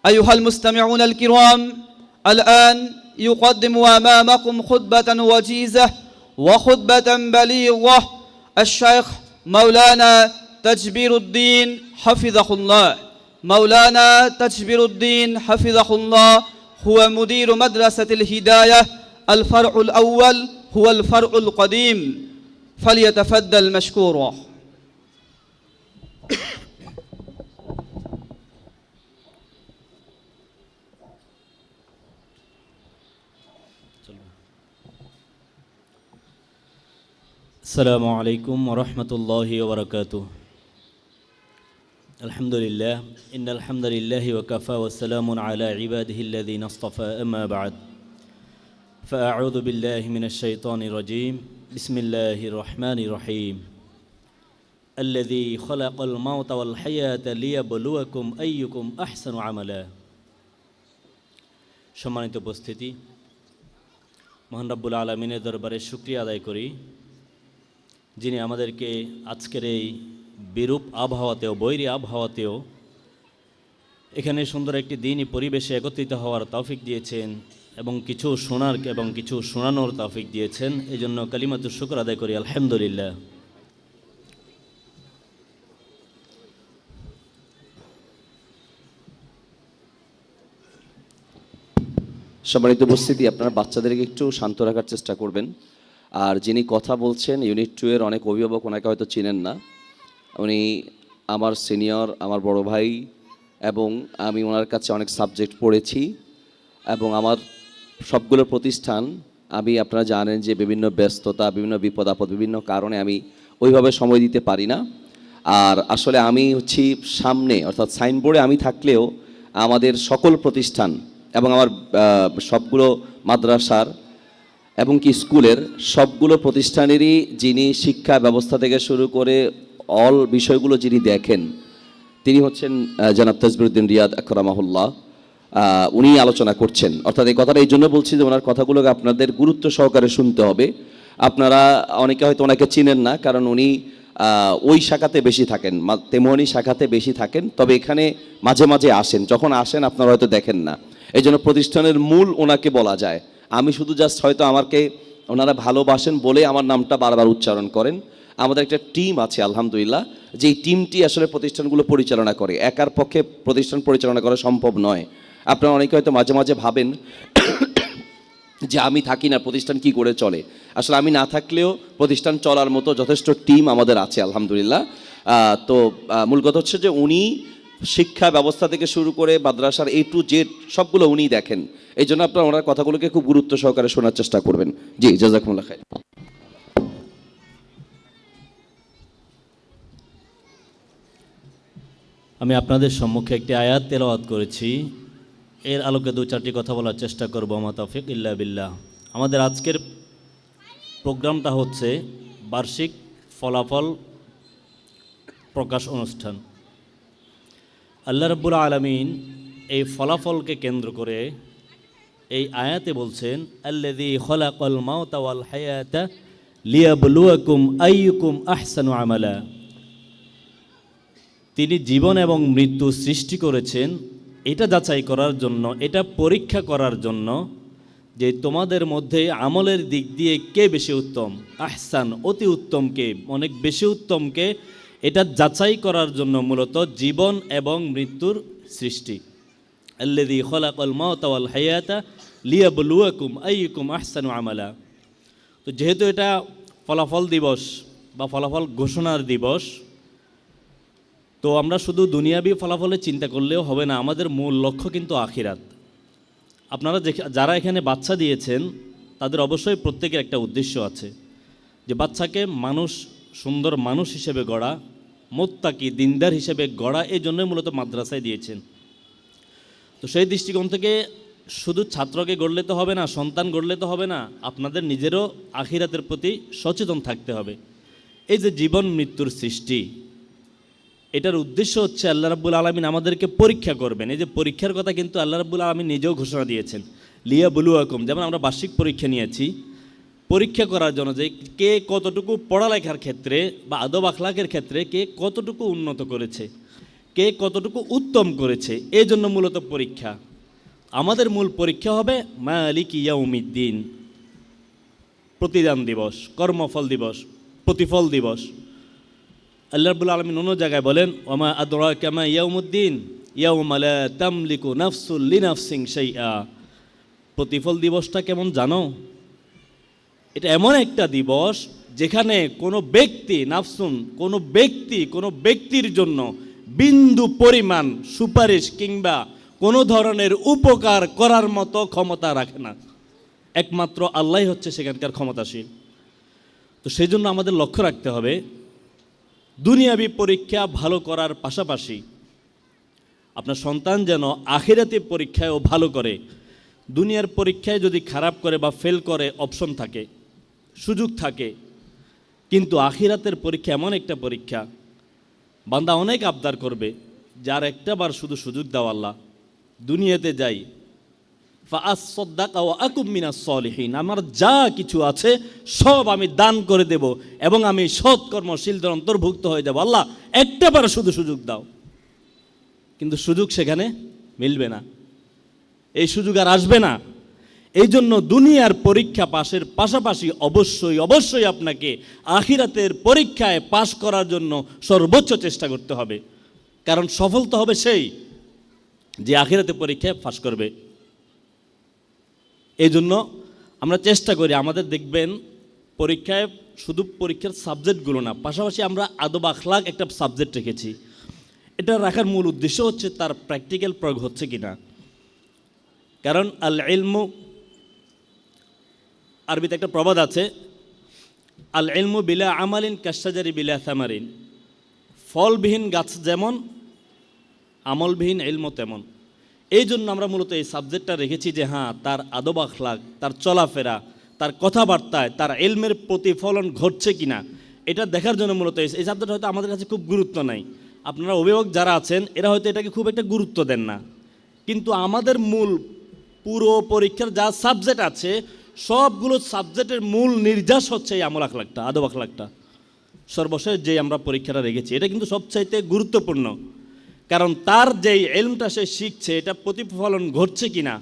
أيها المستمعون الكرام، الآن يقدم أمامكم خطبة وجيزة وخطبة بليغة الشيخ مولانا تجبير الدين حفظه الله. مولانا تجبير الدين حفظه الله هو مدير مدرسة الهداية، الفرع الأول هو الفرع القديم، فليتفضل مشكورا. السلام عليكم ورحمة الله وبركاته. الحمد لله إن الحمد لله وكفى والسلام على عباده الذين اصطفى، أما بعد، فأعوذ بالله من الشيطان الرجيم. بسم الله الرحمن الرحيم. الذي خلق الموت والحياة ليبلوكم أيكم أحسن عملا। সম্মানিত উপস্থিতি, মহান রব্বুল আলামিনের দরবারে শুকরিয়া আদায় করি, যিনি আমাদেরকে আজকের এই বিরূপ আবহাওয়াতেও, বৈরী আবহাওয়াতেও এখানে সুন্দর একটি দিনই পরিবেশে একত্রিত হওয়ার তৌফিক দিয়েছেন এবং কিছু শোনার এবং কিছু শোনানোর তৌফিক দিয়েছেন। এই জন্য কালিমাতুশ শুকর আদায় করি, আলহামদুলিল্লাহ। সম্মানিত উপস্থিতি, আপনারা বাচ্চাদেরকে একটু শান্ত রাখার চেষ্টা করবেন। আর যিনি কথা বলছেন ইউনিট 2 এর অনেক অভিভাবক ওনাকে হয়তো চিনেন না। উনি আমার সিনিয়র, আমার বড় ভাই, এবং আমি ওনার কাছে অনেক সাবজেক্ট পড়েছি এবং আমার সবগুলো প্রতিষ্ঠান, আমি আপনারা জানেন যে বিভিন্ন ব্যস্ততা, বিভিন্ন বিপদ আপদ, বিভিন্ন কারণে আমি ওইভাবে সময় দিতে পারি না। আর আসলে আমি হচ্ছি সামনে, অর্থাৎ সাইনবোর্ডে আমি থাকলেও আমাদের সকল প্রতিষ্ঠান এবং আমার সবগুলো মাদ্রাসার এবং কি স্কুলের সবগুলো প্রতিষ্ঠানেরই যিনি শিক্ষা ব্যবস্থা থেকে শুরু করে অল বিষয়গুলো যিনি দেখেন, তিনি হচ্ছেন জনাব তাজবিরউদ্দিন রিয়াদ আকরামাহুল্লাহ। উনি আলোচনা করছেন। অর্থাৎ এই কথাটা এই জন্য বলছি যে ওনার কথাগুলোকে আপনাদের গুরুত্ব সহকারে শুনতে হবে। আপনারা অনেকে হয়তো ওনাকে চিনেন না, কারণ উনি ওই শাখাতে বেশি থাকেন, তেমনি শাখাতে বেশি থাকেন, তবে এখানে মাঝে মাঝে আসেন। যখন আসেন আপনারা হয়তো দেখেন না, এই জন্য প্রতিষ্ঠানের মূল ওনাকে বলা যায়। আমি শুধু জাস্ট হয়তো আমাকে ওনারা ভালোবাসেন বলে আমার নামটা বারবার উচ্চারণ করেন। আমাদের একটা টিম আছে আলহামদুলিল্লাহ, যে এই টিমটি আসলে প্রতিষ্ঠানগুলো পরিচালনা করে। একার পক্ষে প্রতিষ্ঠান পরিচালনা করা সম্ভব নয়। আপনারা অনেকে হয়তো মাঝে মাঝে ভাবেন যে আমি থাকি না, প্রতিষ্ঠান কি করে চলে। আসলে আমি না থাকলেও প্রতিষ্ঠান চলার মতো যথেষ্ট টিম আমাদের আছে আলহামদুলিল্লাহ। তো মূল কথা হচ্ছে যে উনি শিক্ষা ব্যবস্থা থেকে শুরু করে মাদ্রাসার A to Z সবগুলো উনি দেখেন। এই জন্য আপনারা ওনার কথাগুলোকে খুব গুরুত্ব সহকারে শোনার চেষ্টা করবেন। জি, জাযাকুমুল্লাহ খাইর। আমি আপনাদের সম্মুখে একটি আয়াত তেলাওয়াত করেছি, এর আলোকে 2-4টি কথা বলার চেষ্টা করব। মা তাওফিক ইল্লা বিল্লাহ। আমাদের আজকের প্রোগ্রামটা হচ্ছে বার্ষিক ফলাফল প্রকাশ অনুষ্ঠান। আল্লাহ রাব্বুল আলামিন এই ফলাফলকে কেন্দ্র করে এই আয়াতে বলছেন, আল্লাযী খালাকাল মাউতা ওয়াল হায়াতা লিয়াবলুয়াকুম আইয়ুকুম আহসানু আমালা। তিনি জীবন এবং মৃত্যু সৃষ্টি করেছেন এটা যাচাই করার জন্য, এটা পরীক্ষা করার জন্য যে তোমাদের মধ্যে আমলের দিক দিয়ে কে বেশি উত্তম। আহসান, অতি উত্তম কে, অনেক বেশি উত্তম কে, এটা যাচাই করার জন্য মূলত জীবন এবং মৃত্যুর সৃষ্টি। আল্লাযী খালাকাল মাউতা ওয়াল হায়াতা লিয়াবলুয়াকুম আইয়ুকুম আহসানু আমালা। তো যেহেতু এটা ফলাফল দিবস বা ফলাফল ঘোষণার দিবস, তো আমরা শুধু দুনিয়াবি ফলাফলে চিন্তা করলেও হবে না, আমাদের মূল লক্ষ্য কিন্তু আখিরাত। আপনারা যারা এখানে বাচ্চা দিয়েছেন তাদের অবশ্যই প্রত্যেকের একটা উদ্দেশ্য আছে, যে বাচ্চাকে মানুষ, সুন্দর মানুষ হিসেবে গড়া, মুত্তাকি দিনদার হিসেবে গড়া, এই জন্যই মূলত মাদ্রাসায় দিয়েছেন। তো সেই দৃষ্টিকোণ থেকে শুধু ছাত্রকে গড়লে তো হবে না, সন্তান গড়লে তো হবে না, আপনাদের নিজেরও আখিরাতের প্রতি সচেতন থাকতে হবে। এই যে জীবন মৃত্যুর সৃষ্টি, এটার উদ্দেশ্য হচ্ছে আল্লাহ রাব্বুল আলামিন আমাদেরকে পরীক্ষা করবেন। এই যে পরীক্ষার কথা কিন্তু আল্লাহ রাব্বুল আলামিন নিজেও ঘোষণা দিয়েছেন, লিয়াবলুয়াকুম। যেমন আমরা বার্ষিক পরীক্ষা নিয়েছি পরীক্ষা করার জন্য, যে কে কতটুকু পড়ালেখার ক্ষেত্রে বা আদব আখলাকের ক্ষেত্রে কে কতটুকু উন্নত করেছে, কে কতটুকু উত্তম করেছে, এই জন্য মূলত পরীক্ষা। আমাদের মূল পরীক্ষা হবে মালিক ইয়াউমিদ্দিন, প্রতিদান দিবস, কর্মফল দিবস, প্রতিফল দিবস। আল্লাহ রাব্বুল আলামিন অন্য জায়গায় বলেন, ওমা আদরাকা মা ইয়াউমুদ্দিন ইয়াউমা লা তামলিকু নাফসুন লিনাফসিন শাইআ। প্রতিফল দিবসটা কেমন জানো? এটা এমন একটা দিবস যেখানে কোনো ব্যক্তি নাফসুন, কোনো ব্যক্তির জন্য বিন্দু পরিমাণ সুপারিশ কিংবা কোনো ধরনের উপকার করার মতো ক্ষমতা রাখে না। একমাত্র আল্লাহই হচ্ছে সেখানকার ক্ষমতাশীল। তো সেই জন্য আমাদের লক্ষ্য রাখতে হবে দুনিয়াবী পরীক্ষা ভালো করার পাশাপাশি আপনার সন্তান যেন আখিরাতি পরীক্ষায়ও ভালো করে। দুনিয়ার পরীক্ষায় যদি খারাপ করে বা ফেল করে অপশন থাকে, সুযোগ থাকে, কিন্তু আখিরাতের পরীক্ষা এমন একটা পরীক্ষা বান্দা অনেক আবদার করবে, যার একটা বার শুধু সুযোগ দাও আল্লাহ, দুনিয়াতে যাই ফাআসসাদদাকা ওয়া আকুম মিনাস সলিহিন, আমার যা কিছু আছে সব আমি দান করে দেব এবং আমি সৎ কর্মশীলদের অন্তর্ভুক্ত হয়ে যাব, আল্লাহ একটা বার শুধু সুযোগ দাও। কিন্তু সুযোগ সেখানে মিলবে না, এই সুযোগ আর আসবে না। এই জন্য দুনিয়ার পরীক্ষা পাশের পাশাপাশি অবশ্যই আপনাকে আখিরাতের পরীক্ষায় পাশ করার জন্য সর্বোচ্চ চেষ্টা করতে হবে। কারণ সফল তো হবে সেই যে আখিরাতের পরীক্ষায় পাশ করবে। এই জন্য আমরা চেষ্টা করি, আমাদের দেখবেন পরীক্ষায় শুধু পরীক্ষার সাবজেক্টগুলো না, পাশাপাশি আমরা আদব আখলাক একটা সাবজেক্ট রেখেছি। এটা রাখার মূল উদ্দেশ্য হচ্ছে তার প্র্যাকটিক্যাল প্রয়োগ হচ্ছে কিনা। কারণ আল ইলমু, আরবিতে একটা প্রবাদ আছে, আল ইলমু বিলা আমালিন কাশাজারি বিলা সামারিন। ফলবিহীন গাছ যেমন, আমলবিহীন ইলমও তেমন। এই জন্য আমরা মূলত এই সাবজেক্টটা রেখেছি যে হ্যাঁ, তার আদব আখলাক, তার চলাফেরা, তার কথাবার্তায় তার ইলমের প্রতিফলন ঘটছে কিনা এটা দেখার জন্য মূলত এই সাবজেক্ট হয়তো আমাদের কাছে খুব গুরুত্ব নাই। আপনারা অভিভাবক যারা আছেন এরা হয়তো এটাকে খুব একটা গুরুত্ব দেন না, কিন্তু আমাদের মূল পুরো পরীক্ষার যা সাবজেক্ট আছে সবগুলো সাবজেক্টের মূল নির্যাস হচ্ছে এই আমল আখলাকটা, আদব আখলাকটা। সর্বশেষ যে আমরা পরীক্ষাটা রেখেছি এটা কিন্তু সবচাইতে গুরুত্বপূর্ণ, কারণ তার যেই ইলমটা সে শিখছে এটা প্রতিফলন ঘটছে কিনা,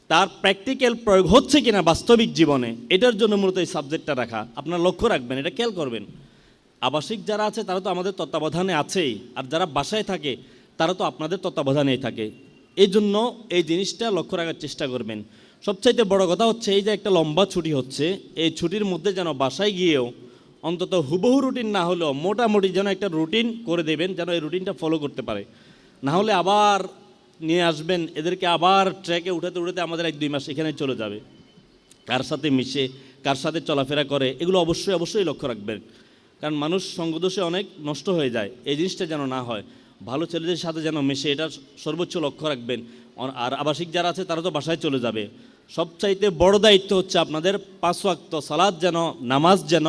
তার প্র্যাকটিক্যাল প্রয়োগ হচ্ছে কিনা বাস্তবিক জীবনে, এটার জন্য মূলত এই সাবজেক্টটা রাখা। আপনারা লক্ষ্য রাখবেন, এটা খেয়াল করবেন। আবাসিক যারা আছে তারা তো আমাদের তত্ত্বাবধানে আছেই, আর যারা বাসায় থাকে তারা তো আপনাদের তত্ত্বাবধানেই থাকে। এই জন্য এই জিনিসটা লক্ষ্য রাখার চেষ্টা করবেন। সবচাইতে বড় কথা হচ্ছে এই যে একটা লম্বা ছুটি হচ্ছে, এই ছুটির মধ্যে যেন বাসায় গিয়েও অন্তত হুবহু রুটিন না হলেও মোটামুটি যেন একটা রুটিন করে দেবেন, যেন এই রুটিনটা ফলো করতে পারে। না হলে আবার নিয়ে আসবেন এদেরকে, আবার ট্র্যাকে উঠাতে উঠাতে আমাদের 1-2 মাস এখানে চলে যাবে। কার সাথে মিশে, কার সাথে চলাফেরা করে, এগুলো অবশ্যই লক্ষ্য রাখবেন। কারণ মানুষ সঙ্গদোষে অনেক নষ্ট হয়ে যায়, এই জিনিসটা যেন না হয়। ভালো ছেলেদের সাথে যেন মেশে, এটা সর্বোচ্চ লক্ষ্য রাখবেন। আর আবাসিক যারা আছে তারা তো বাসায় চলে যাবে। সবচাইতে বড় দায়িত্ব হচ্ছে আপনাদের 5 ওয়াক্ত সালাত যেন, নামাজ যেন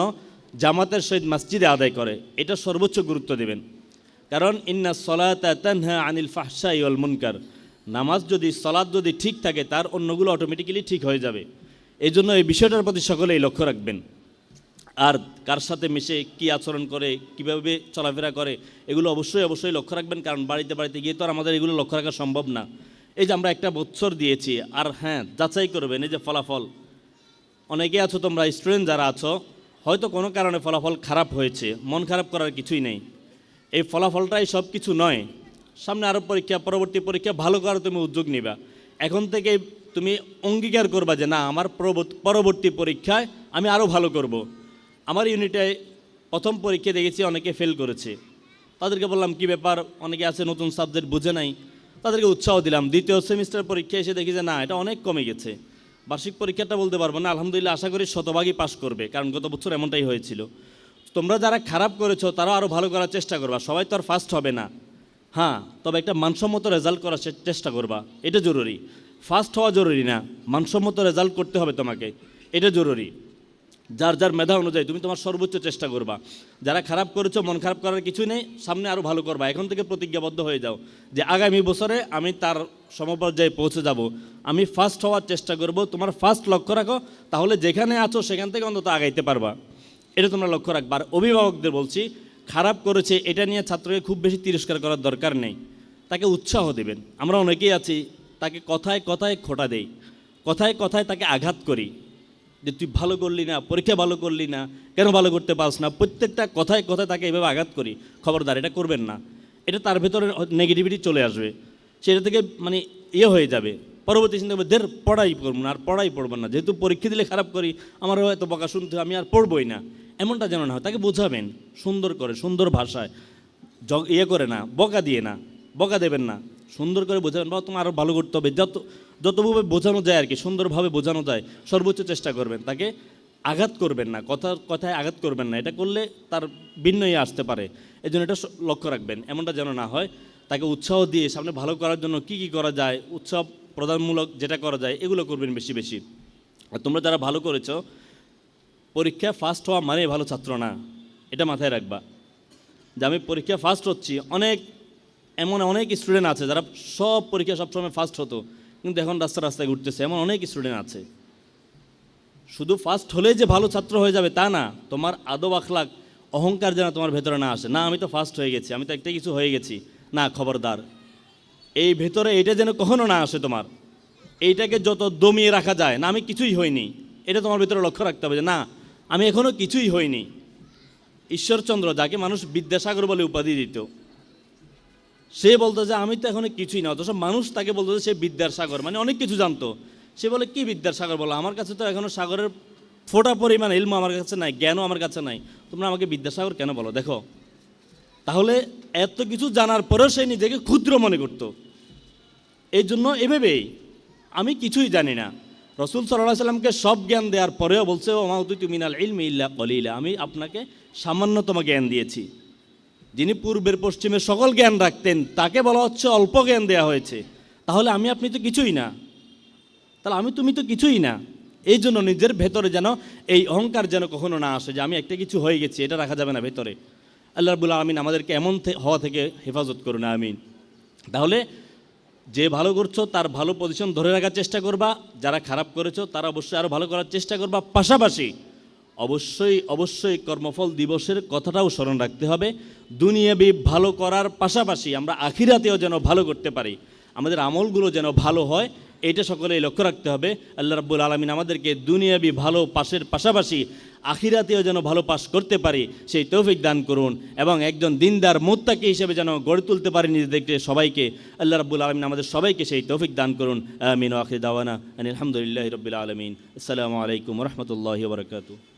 জামাতের সহিত মসজিদে আদায় করে, এটা সর্বোচ্চ গুরুত্ব দেবেন। কারণ ইন্না সলাতা তানহা আনিল ফাহশাই ওয়াল মুনকার, নামাজ যদি, সালাত যদি ঠিক থাকে তার অন্যগুলো অটোমেটিক্যালি ঠিক হয়ে যাবে। এই জন্য এই বিষয়টার প্রতি সকলেই লক্ষ্য রাখবেন। আর কার সাথে মিশে কী আচরণ করে, কিভাবে চলাফেরা করে, এগুলো অবশ্যই লক্ষ্য রাখবেন। কারণ বাড়িতে গিয়ে তো আর আমাদের এগুলো লক্ষ্য রাখা সম্ভব না। এই যে আমরা একটা বছর দিয়েছি, আর হ্যাঁ যাচাই করবেন এই যে ফলাফল। অনেকে আছো তোমরা স্টুডেন্ট যারা আছো, হয়তো কোনো কারণে ফলাফল খারাপ হয়েছে, মন খারাপ করার কিছুই নেই। এই ফলাফলটাই সব কিছু নয়। সামনে আরও পরীক্ষা, পরবর্তী পরীক্ষা ভালো করার তুমি উদ্যোগ নিবা। এখন থেকে তুমি অঙ্গীকার করবা যে না, আমার পরবর্তী পরীক্ষায় আমি আরও ভালো করব। আমার ইউনিটে প্রথম পরীক্ষা দেখেছি অনেকে ফেল করেছে, তাদেরকে বললাম কি ব্যাপার, অনেকে আছে নতুন সাবজেক্ট বুঝে নাই, তাদেরকে উৎসাহ দিলাম। দ্বিতীয় সেমিস্টার পরীক্ষা এসে দেখি যে না, এটা অনেক কমে গেছে। বার্ষিক পরীক্ষাটা বলতে পারবো না, আলহামদুলিল্লাহ আশা করি শতভাগই পাস করবে, কারণ গত বছর এমনটাই হয়েছিল। তোমরা যারা খারাপ করেছো তারাও আরও ভালো করার চেষ্টা করবা। সবাই তো আর ফার্স্ট হবে না, হ্যাঁ, তবে একটা মানসম্মত রেজাল্ট করার চেষ্টা করবা, এটা জরুরি। ফার্স্ট হওয়া জরুরি না, মানসম্মত রেজাল্ট করতে হবে তোমাকে, এটা জরুরি। যার মেধা অনুযায়ী তুমি তোমার সর্বোচ্চ চেষ্টা করবা। যারা খারাপ করেছো, মন খারাপ করার কিছুই নেই, সামনে আরও ভালো করবা। এখন থেকে প্রতিজ্ঞাবদ্ধ হয়ে যাও যে আগামী বছরে আমি তার সমপর্যায়ে পৌঁছে যাব, আমি ফার্স্ট হওয়ার চেষ্টা করব। তোমার ফার্স্ট লক্ষ্য রাখো, তাহলে যেখানে আছো সেখান থেকে অন্তত আগাইতে পারবা, এটা তোমরা লক্ষ্য রাখবা। আর অভিভাবকদের বলছি, খারাপ করেছে এটা নিয়ে ছাত্রকে খুব বেশি তিরস্কার করার দরকার নেই, তাকে উৎসাহ দেবেন। আমরা অনেকেই আছি তাকে কথায় কথায় খোঁটা দেই, কথায় কথায় তাকে আঘাত করি যে তুই ভালো করলি না, পরীক্ষা ভালো করলি না, কেন ভালো করতে পারছ না, প্রত্যেকটা কথায় কথায় তাকে এভাবে আঘাত করি। খবরদার, এটা করবেন না। এটা তার ভেতরে নেগেটিভিটি চলে আসবে, সেটা থেকে মানে হয়ে যাবে। পরবর্তী চিন্তা করবে দের পড়াই পড়ব না, আর পড়াই পড়ব না, যেহেতু পরীক্ষা দিলে খারাপ করি আমার হয়তো বকা শুনতে হয়, আমি আর পড়বই না। এমনটা যেন না হয়, তাকে বোঝাবেন সুন্দর করে, সুন্দর ভাষায়, করে না, বকা দিয়ে না, বকা দেবেন না, সুন্দর করে বোঝাবেন। বাবা তোমার আরও ভালো করতে হবে, যতভাবে বোঝানো যায় আর কি, সুন্দরভাবে বোঝানো যায় সর্বোচ্চ চেষ্টা করবেন। তাকে আঘাত করবেন না, কথায় আঘাত করবেন না, এটা করলে তার ভিন্ন আসতে পারে। এই জন্য এটা লক্ষ্য রাখবেন, এমনটা যেন না হয়। তাকে উৎসাহ দিয়ে সামনে ভালো করার জন্য কি কি করা যায়, উৎসাহ প্রদানমূলক যেটা করা যায় এগুলো করবেন বেশি বেশি। আর তোমরা যারা ভালো করেছো, পরীক্ষা ফার্স্ট হওয়া মানে ভালো ছাত্র না, এটা মাথায় রাখবা। যে আমি পরীক্ষা ফার্স্ট হচ্ছি, অনেক স্টুডেন্ট আছে যারা সব পরীক্ষা সবসময় ফার্স্ট হতো, কিন্তু এখন রাস্তায় ঘুরতেছে, এমন অনেক স্টুডেন্ট আছে। শুধু ফার্স্ট হলেই যে ভালো ছাত্র হয়ে যাবে তা না, তোমার আদব আখলাক, অহংকার যেন তোমার ভেতরে না আসে। না আমি তো ফার্স্ট হয়ে গেছি, আমি তো একটা কিছু হয়ে গেছি, না, খবরদার, এই ভেতরে এটা যেন কখনো না আসে তোমার। এইটাকে যত দমিয়ে রাখা যায়, না আমি কিছুই হইনি, এটা তোমার ভেতরে লক্ষ্য রাখতে হবে যে না আমি এখনও কিছুই হইনি। ঈশ্বরচন্দ্র, যাকে মানুষ বিদ্যাসাগর বলে উপাধি দিত, সে বলতো যে আমি তো এখনো কিছুই না, অথচ মানুষ তাকে বলতো যে সে বিদ্যার সাগর, মানে অনেক কিছু জানতো। সে বলে কি বিদ্যার সাগর বলো, আমার কাছে তো এখনো সাগরের ফোঁটা পরিমাণ ইলম আমার কাছে নাই, জ্ঞানও আমার কাছে নাই, তোমরা আমাকে বিদ্যাসাগর কেন বলো? দেখো, তাহলে এত কিছু জানার পরেও সে নিজেকে ক্ষুদ্র মনে করত। এই জন্য এভাবেই আমি কিছুই জানি না। রসুল সাল্লাল্লাহু আলাইহি সাল্লামকে সব জ্ঞান দেওয়ার পরেও বলছে ওমা উতিতু মিনাল ইলমি ইল্লা কলিলা, আমি আপনাকে সামান্যতম জ্ঞান দিয়েছি। যিনি পূর্বের পশ্চিমের সকল জ্ঞান রাখতেন তাকে বলা হচ্ছে অল্প জ্ঞান দেওয়া হয়েছে। তাহলে আমি আপনি তো কিছুই না, তাহলে আমি তুমি তো কিছুই না। এই জন্য নিজের ভেতরে যেন এই অহংকার যেন কখনো না আসে যে আমি একটা কিছু হয়ে গেছি, এটা রাখা যাবে না ভেতরে। আল্লাহ রাব্বুল আলামিন আমাদেরকে এমন হওয়া থেকে হেফাজত করুন, আমিন। তাহলে যে ভালো করছো তার ভালো পজিশন ধরে রাখার চেষ্টা করবা, যারা খারাপ করেছো তারা অবশ্যই আরও ভালো করার চেষ্টা করবা। পাশাপাশি অবশ্যই কর্মফল দিবসের কথাটাও স্মরণ রাখতে হবে। দুনিয়াবি ভালো করার পাশাপাশি আমরা আখিরাতেও যেন ভালো করতে পারি, আমাদের আমলগুলো যেন ভালো হয়, এটা সকলেই লক্ষ্য রাখতে হবে। আল্লাহ রাব্বুল আলামিন আমাদেরকে দুনিয়াবি ভালো পাশের পাশাপাশি আখিরাতেও যেন ভালো পাশ করতে পারি, সেই তৌফিক দান করুন। এবং একজন দিনদার মুত্তাকি হিসেবে যেন গড়ে তুলতে পারি নিজেদেরকে সবাইকে। আল্লাহ রাব্বুল আলামিন আমাদের সবাইকে সেই তৌফিক দান করুন, আমিন। ওয়া আখিরু দাওয়ানা আলহামদুলিল্লাহি রাব্বিল আলামিন। আসসালামু আলাইকুম ওয়া রাহমাতুল্লাহি ওয়া বারাকাতুহু।